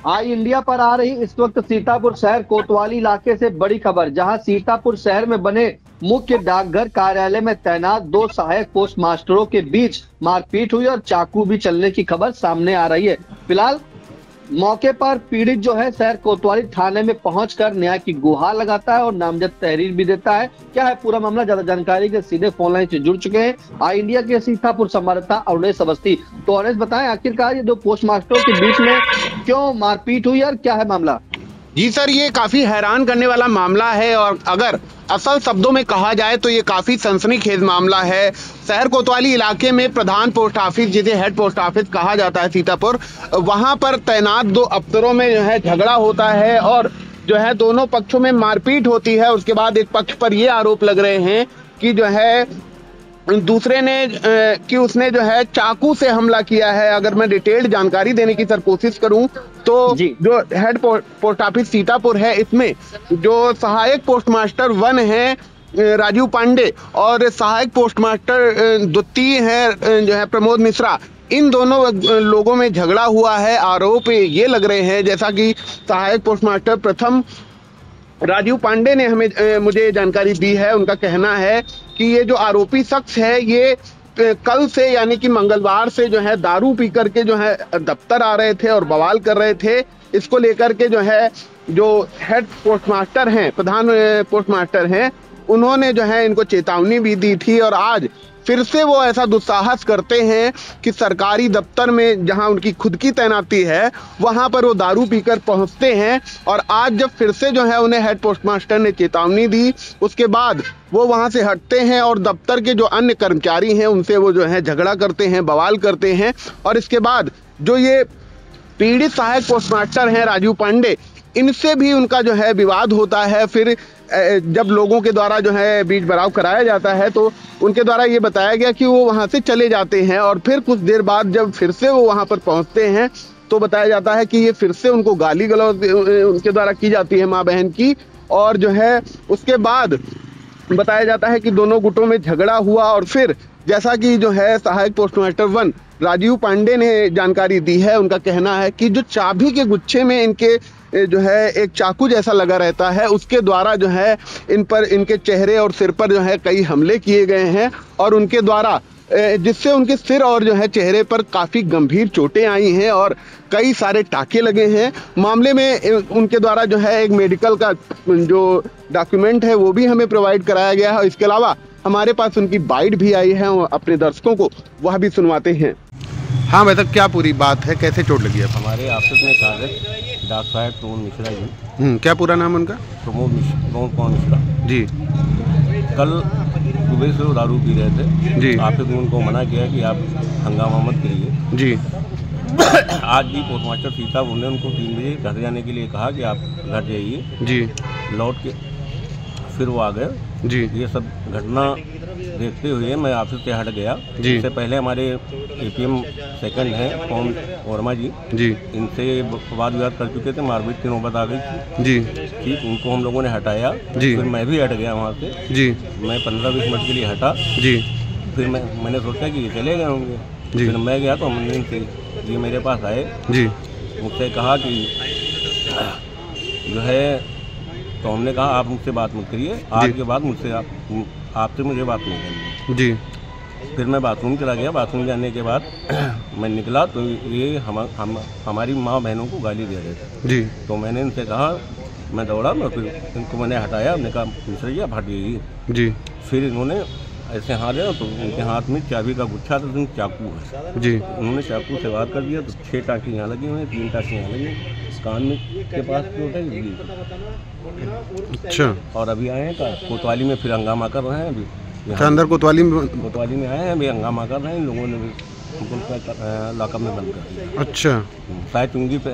आई India पर आ रही इस वक्त सीतापुर शहर कोतवाली इलाके से बड़ी खबर, जहां सीतापुर शहर में बने मुख्य डाकघर कार्यालय में तैनात दो सहायक पोस्ट मास्टरों के बीच मारपीट हुई और चाकू भी चलने की खबर सामने आ रही है। फिलहाल मौके पर पीड़ित जो है शहर कोतवाली थाने में पहुंचकर न्याय की गुहार लगाता है और नामजद तहरीर भी देता है। क्या है पूरा मामला, ज्यादा जानकारी के सीधे फोन लाइन से जुड़ चुके हैं आई इंडिया के सीतापुर संवाददाता अरुणेश अवस्थी। तो अरुणेश बताएं, आखिरकार ये दो पोस्ट मास्टरों के बीच में क्यों मारपीट हुई और क्या है मामला? जी सर, ये काफी हैरान करने वाला मामला है और अगर असल शब्दों में कहा जाए तो ये काफी सनसनीखेज मामला है। शहर कोतवाली इलाके में प्रधान पोस्ट ऑफिस, जिसे हेड पोस्ट ऑफिस कहा जाता है सीतापुर, वहां पर तैनात दो अफसरों में जो है झगड़ा होता है और जो है दोनों पक्षों में मारपीट होती है। उसके बाद एक पक्ष पर ये आरोप लग रहे हैं कि जो है दूसरे ने कि उसने जो है चाकू से हमला किया है। अगर मैं डिटेल्ड जानकारी देने की सर कोशिश करूं तो जो हेड पोस्ट ऑफिस सीतापुर है, इसमें जो सहायक पोस्ट मास्टर 1 है राजीव पांडे और सहायक पोस्ट मास्टर द्वितीय है जो है प्रमोद मिश्रा, इन दोनों लोगों में झगड़ा हुआ है। आरोप ये लग रहे हैं, जैसा कि सहायक पोस्ट मास्टर प्रथम राजीव पांडे ने मुझे जानकारी दी है, उनका कहना है कि ये जो आरोपी शख्स है ये कल से यानी कि मंगलवार से जो है दारू पी करके जो है दफ्तर आ रहे थे और बवाल कर रहे थे। इसको लेकर के जो है जो हेड पोस्ट मास्टर हैं, प्रधान पोस्ट मास्टर हैं, उन्होंने जो है इनको चेतावनी भी दी थी और आज फिर से वो ऐसा दुस्साहस करते हैं कि सरकारी दफ्तर में जहां उनकी खुद की तैनाती है वहां पर वो दारू पीकर पहुंचते हैं। और आज जब फिर से जो है उन्हें हेड पोस्ट मास्टर ने चेतावनी दी, उसके बाद वो वहां से हटते हैं और दफ्तर के जो अन्य कर्मचारी हैं उनसे वो जो है झगड़ा करते हैं, बवाल करते हैं। और इसके बाद जो ये पीड़ित सहायक पोस्ट मास्टर हैं राजीव पांडे, इनसे भी उनका जो है विवाद होता है। फिर जब लोगों के द्वारा जो है बीच बराव कराया जाता है तो उनके द्वारा ये बताया गया कि वो वहां से चले जाते हैं और फिर कुछ देर बाद जब फिर से वो वहां पर पहुंचते हैं तो बताया जाता है कि ये फिर से उनको गाली गलौज उनके द्वारा की जाती है, माँ बहन की। और जो है उसके बाद बताया जाता है कि दोनों गुटों में झगड़ा हुआ और फिर जैसा कि जो है सहायक पोस्ट मास्टर 1 राजीव पांडे ने जानकारी दी है, उनका कहना है कि जो चाबी के गुच्छे में इनके जो है एक चाकू जैसा लगा रहता है, उसके द्वारा जो है इन पर, इनके चेहरे और सिर पर जो है कई हमले किए गए हैं और उनके द्वारा जिससे उनके सिर और जो है चेहरे पर काफ़ी गंभीर चोटें आई हैं और कई सारे टाके लगे हैं। मामले में उनके द्वारा जो है एक मेडिकल का जो डॉक्यूमेंट है वो भी हमें प्रोवाइड कराया गया है। इसके अलावा हमारे पास उनकी बाइट भी आई है, अपने दर्शकों को वह भी सुनवाते हैं। हाँ भाई साहब, क्या पूरी बात है, कैसे चोट लगी है? हमारे ऑफिस में कार्यरत डाक साहब प्रमोद मिश्रा जी। क्या पूरा नाम उनका? प्रमोद मिश्रा जी। कल सुबह से वो दारू पी रहे थे जी। ऑफिस में उनको मना किया कि आप हंगामा मत करिए जी। आज भी पोस्ट मास्टर सीतापुर ने उनको 3 बजे घर जाने के लिए कहा कि आप घर जाइए जी। लौट के फिर वो आ गए जी। ये सब घटना देखते हुए मैं ऑफिस से हट गया जी। इससे पहले हमारे एपीएम सेकंड हैं पवन वर्मा जी, इनसे वाद विवाद कर चुके थे, मारपीट की नौबत आ गई थी जी। ठीक, उनको हम लोगों ने हटाया जी। फिर मैं भी हट गया वहाँ से जी। मैं 15-20 मिनट के लिए हटा जी। फिर मैंने सोचा कि ये चले गए होंगे जी। फिर मैं गया तो हमने से ये मेरे पास आए जी। मुझसे कहा कि जो है, तो हमने कहा आप मुझसे बात मत करिए, आज के बाद मुझसे आपसे मुझे बात नहीं करनी जी। फिर मैं बाथरूम चला गया। बाथरूम जाने के बाद मैं निकला तो ये हमारी माँ बहनों को गाली दे रहे थे जी। तो मैंने इनसे कहा, मैं दौड़ा, मैं फिर इनको मैंने हटाया, हमने कहा मिश्रा जी आप हटिए जी। फिर इन्होंने ऐसे हाथ है तो उनके हाथ में चाबी का गुच्छा था, तो चाकू है जी। उन्होंने चाकू से वार कर दिया तो 6 टाँके यहाँ लगे हुए हैं, 3 टाँके यहाँ लगे, कान में के पास चोट है जी। अच्छा। और अभी आए हैं कोतवाली में, फिर हंगामा कर रहे हैं अभी अंदर कोतवाली में आए हैं, अभी हंगामा कर रहे हैं। इन लोगों ने भी लॉकअप में बंद कर दिया। अच्छा। शायद चुंगी पे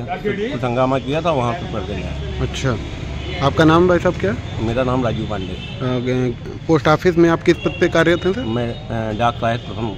कुछ हंगामा किया था, वहाँ पर कर गया। अच्छा। आपका नाम भाई साहब क्या? मेरा नाम राजीव पांडे। पोस्ट ऑफिस में आप किस पद पे कार्यरत हैं सर? मैं डाक सहायक प्रथम।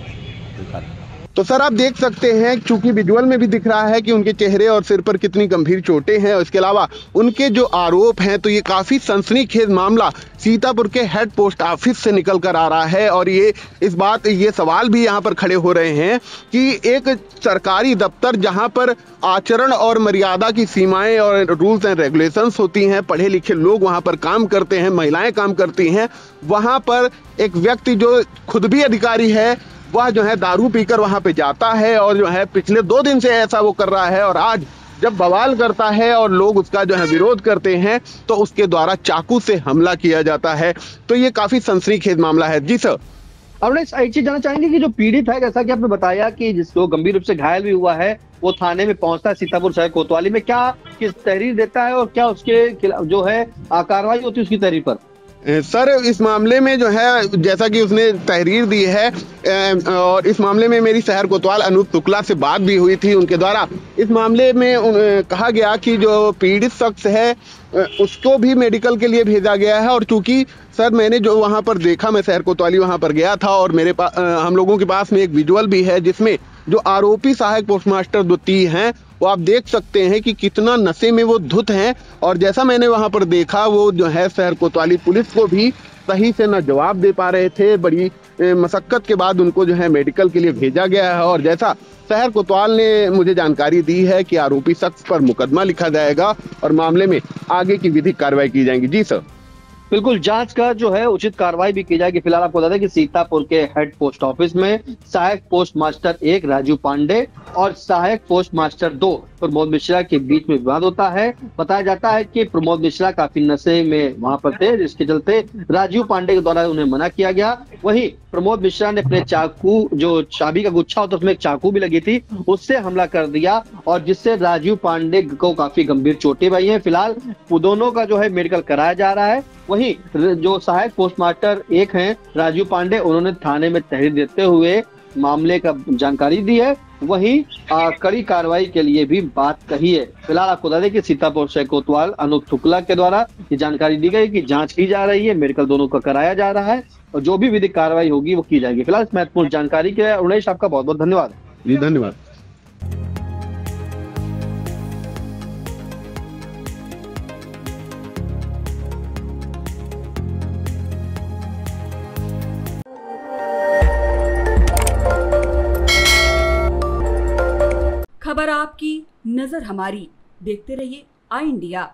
तो सर आप देख सकते हैं, चूंकि विजुअल में भी दिख रहा है कि उनके चेहरे और सिर पर कितनी गंभीर चोटें हैं, और इसके अलावा उनके जो आरोप हैं, तो ये काफी सनसनीखेज मामला सीतापुर के हेड पोस्ट ऑफिस से निकल कर आ रहा है। और ये सवाल भी यहाँ पर खड़े हो रहे हैं कि एक सरकारी दफ्तर जहाँ पर आचरण और मर्यादा की सीमाएं और रूल्स एंड रेगुलेशंस होती हैं, पढ़े लिखे लोग वहाँ पर काम करते हैं, महिलाएं काम करती हैं, वहाँ पर एक व्यक्ति जो खुद भी अधिकारी है वह जो है दारू पीकर वहां पे जाता है और जो है पिछले 2 दिन से ऐसा वो कर रहा है, और आज जब बवाल करता है और लोग उसका जो है विरोध करते हैं तो उसके द्वारा चाकू से हमला किया जाता है। तो ये काफी सनसनीखेज मामला है। जी सर। अब एक चीज जानना चाहेंगे कि जो पीड़ित है, जैसा कि आपने बताया कि जिसको गंभीर रूप से घायल भी हुआ है, वो थाने में पहुंचता है सीतापुर शहर कोतवाली में, क्या किस तहरीर देता है और क्या उसके जो है कार्रवाई होती है उसकी तहरीर पर? सर इस मामले में जो है, जैसा कि उसने तहरीर दी है, और इस मामले में मेरी शहर कोतवाल अनूप शुक्ला से बात भी हुई थी। उनके द्वारा इस मामले में कहा गया कि जो पीड़ित शख्स है उसको भी मेडिकल के लिए भेजा गया है। और चूंकि सर मैंने जो वहां पर देखा, मैं शहर कोतवाली वहां पर गया था, और मेरे पास हम लोगों के पास में एक विजुअल भी है जिसमें जो आरोपी सहायक पोस्टमास्टर द्वितीय हैं वो आप देख सकते हैं कि कितना नशे में वो धुत हैं। और जैसा मैंने वहां पर देखा, वो जो है शहर कोतवाली पुलिस को भी सही से न जवाब दे पा रहे थे। बड़ी मशक्कत के बाद उनको जो है मेडिकल के लिए भेजा गया है, और जैसा शहर कोतवाल ने मुझे जानकारी दी है कि आरोपी शख्स पर मुकदमा लिखा जाएगा और मामले में आगे की विधिक कार्रवाई की जाएगी। जी सर। बिल्कुल, जांच का जो है उचित कार्रवाई भी की जाएगी। फिलहाल आपको बता दें कि सीतापुर के हेड पोस्ट ऑफिस में सहायक पोस्ट मास्टर 1 राजू पांडे और सहायक पोस्ट मास्टर 2 प्रमोद मिश्रा के बीच में विवाद होता है। बताया जाता है कि प्रमोद मिश्रा काफी नशे में वहां पर थे, जिसके चलते राजू पांडे के द्वारा उन्हें मना किया गया। वहीं प्रमोद मिश्रा ने अपने चाकू, जो चाबी का गुच्छा होता है उसमें एक चाकू भी लगी थी, उससे हमला कर दिया, और जिससे राजू पांडे को काफी गंभीर चोटें आई हैं। फिलहाल दोनों का जो है मेडिकल कराया जा रहा है। वहीं जो सहायक पोस्टमास्टर 1 हैं राजू पांडे, उन्होंने थाने में तहरीर देते हुए मामले का जानकारी दी है। वहीं कड़ी कार्रवाई के लिए भी बात कही है। फिलहाल आपको बता दें कि सीतापुर शहर कोतवाल अनूप शुक्ला के द्वारा ये जानकारी दी गई कि जांच की जा रही है, मेडिकल दोनों का कराया जा रहा है, और जो भी विधिक कार्रवाई होगी वो की जाएगी। फिलहाल इस महत्वपूर्ण जानकारी के लिए उमेश आपका बहुत बहुत धन्यवाद। जी धन्यवाद। खबर आपकी, नजर हमारी। देखते रहिए आई इंडिया।